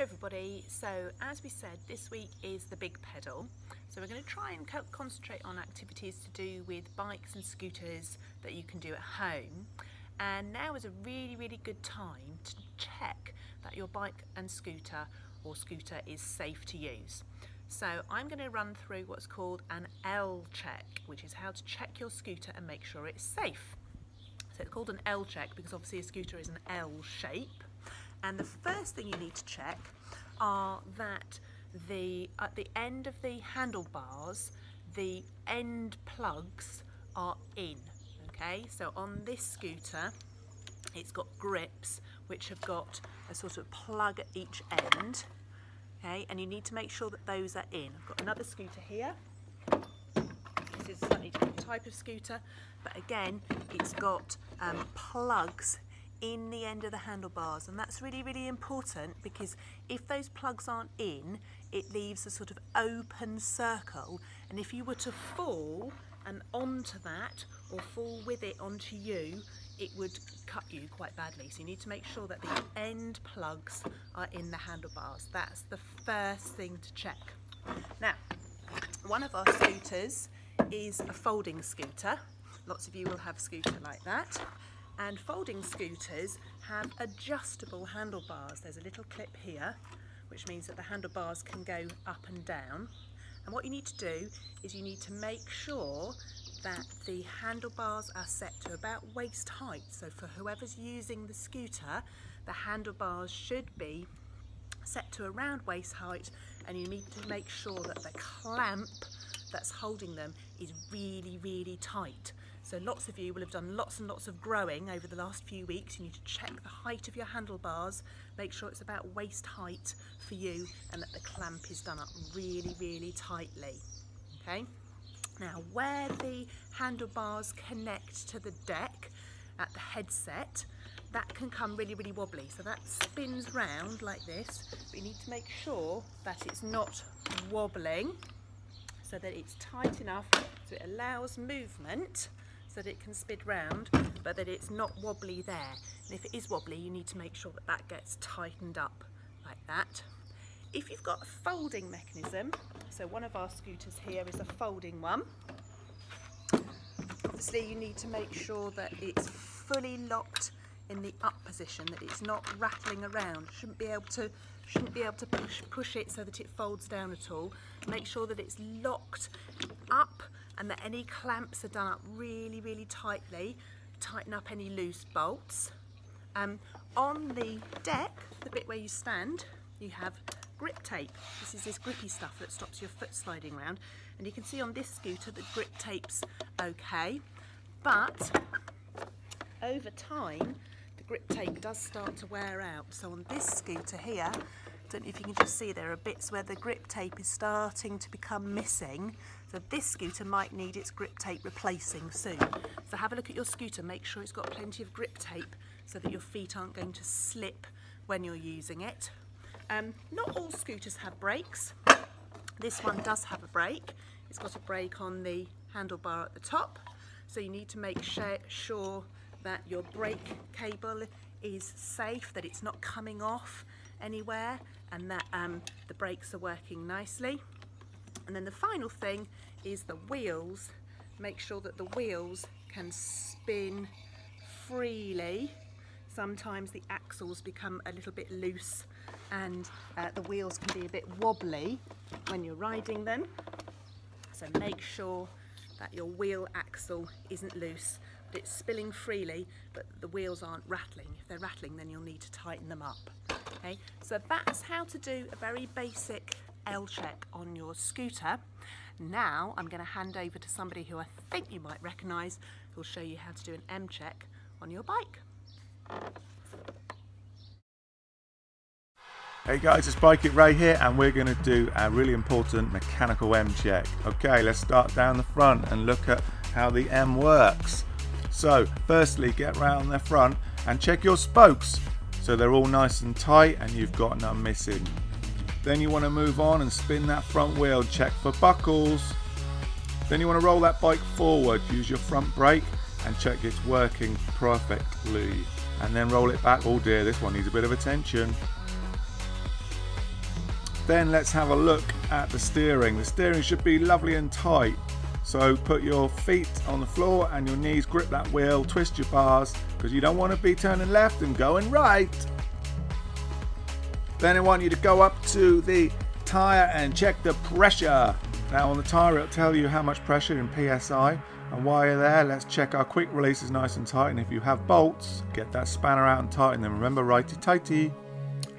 Hello everybody, so as we said, this week is the big pedal, so we're going to try and concentrate on activities to do with bikes and scooters that you can do at home. And now is a really good time to check that your bike and scooter is safe to use. So I'm going to run through what's called an L check, which is how to check your scooter and make sure it's safe. So it's called an L check because obviously a scooter is an L shape. And the first thing you need to check are that at the end of the handlebars, the end plugs are in. Okay, so on this scooter, it's got grips which have got a sort of plug at each end. Okay, and you need to make sure that those are in. I've got another scooter here. This is a slightly different type of scooter, but again, it's got plugs in the end of the handlebars, and that's really important because if those plugs aren't in, it leaves a sort of open circle, and if you were to fall and onto that or fall with it onto you, it would cut you quite badly. So you need to make sure that the end plugs are in the handlebars. That's the first thing to check. Now, one of our scooters is a folding scooter. Lots of you will have a scooter like that. And folding scooters have adjustable handlebars. There's a little clip here, which means that the handlebars can go up and down. And what you need to do is you need to make sure that the handlebars are set to about waist height. So for whoever's using the scooter, the handlebars should be set to around waist height, and you need to make sure that the clamp that's holding them is really tight. So lots of you will have done lots and lots of growing over the last few weeks. You need to check the height of your handlebars, make sure it's about waist height for you, and that the clamp is done up really tightly. Okay. Now, where the handlebars connect to the deck at the headset, that can come really wobbly. So that spins round like this, but you need to make sure that it's not wobbling, so that it's tight enough so it allows movement, so that it can spin round, but that it's not wobbly there. And if it is wobbly, you need to make sure that that gets tightened up like that. If you've got a folding mechanism, so one of our scooters here is a folding one, obviously you need to make sure that it's fully locked in the up position, that it's not rattling around. Shouldn't be able to push it so that it folds down at all. Make sure that it's locked up and that any clamps are done up really tightly. Tighten up any loose bolts. On the deck, the bit where you stand, you have grip tape. This is this grippy stuff that stops your foot sliding around, and you can see on this scooter that grip tape's okay, but over time the grip tape does start to wear out. So on this scooter here, I don't know if you can just see, there are bits where the grip tape is starting to become missing. So this scooter might need its grip tape replacing soon. So have a look at your scooter, make sure it's got plenty of grip tape so that your feet aren't going to slip when you're using it. Not all scooters have brakes. This one does have a brake. It's got a brake on the handlebar at the top. So you need to make sure that your brake cable is safe, that it's not coming off anywhere, and that the brakes are working nicely. And then the final thing is the wheels. Make sure that the wheels can spin freely. Sometimes the axles become a little bit loose, and the wheels can be a bit wobbly when you're riding them. So make sure that your wheel axle isn't loose, but it's spilling freely, but the wheels aren't rattling. If they're rattling, then you'll need to tighten them up. Okay, so that's how to do a very basic L check on your scooter. Now I'm going to hand over to somebody who I think you might recognise, who'll show you how to do an M check on your bike. Hey guys, it's Bike It Ray here, and we're going to do a really important mechanical M check. Okay, let's start down the front and look at how the M works. So firstly, get round the front and check your spokes so they're all nice and tight and you've got none missing. Then you want to move on and spin that front wheel, check for buckles. Then you want to roll that bike forward, use your front brake and check it's working perfectly. And then roll it back. Oh dear, this one needs a bit of attention. Then let's have a look at the steering. The steering should be lovely and tight. So put your feet on the floor and your knees grip that wheel, twist your bars, because you don't want to be turning left and going right. Then I want you to go up to the tyre and check the pressure. Now on the tyre it'll tell you how much pressure in PSI, and while you're there let's check our quick release is nice and tight, and if you have bolts, get that spanner out and tighten them. Remember, righty tighty.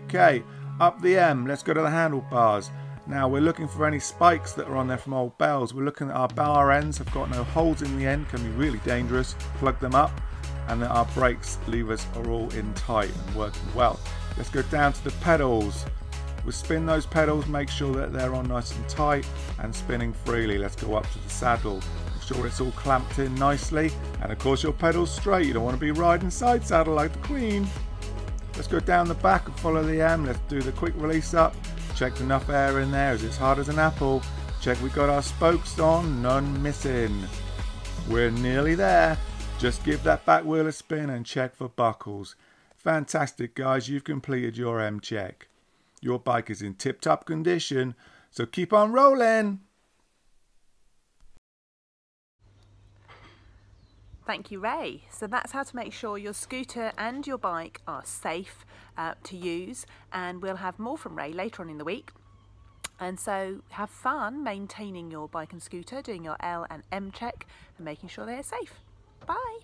Okay, up the M, let's go to the handlebars. Now we're looking for any spikes that are on there from old bells. We're looking at our bar ends have got no holes in the end, can be really dangerous. Plug them up, and then our brakes levers are all in tight and working well. Let's go down to the pedals. We'll spin those pedals, make sure that they're on nice and tight and spinning freely. Let's go up to the saddle, make sure it's all clamped in nicely, and of course your pedals straight. You don't want to be riding side saddle like the Queen. Let's go down the back and follow the M. Let's do the quick release up. Check enough air in there, as it's hard as an apple. Check we got our spokes on, none missing. We're nearly there. Just give that back wheel a spin and check for buckles. Fantastic guys, you've completed your M check. Your bike is in tip-top condition, so keep on rolling. Thank you, Ray. So that's how to make sure your scooter and your bike are safe to use, and we'll have more from Ray later on in the week. And so have fun maintaining your bike and scooter, doing your L and M check and making sure they're safe. Bye.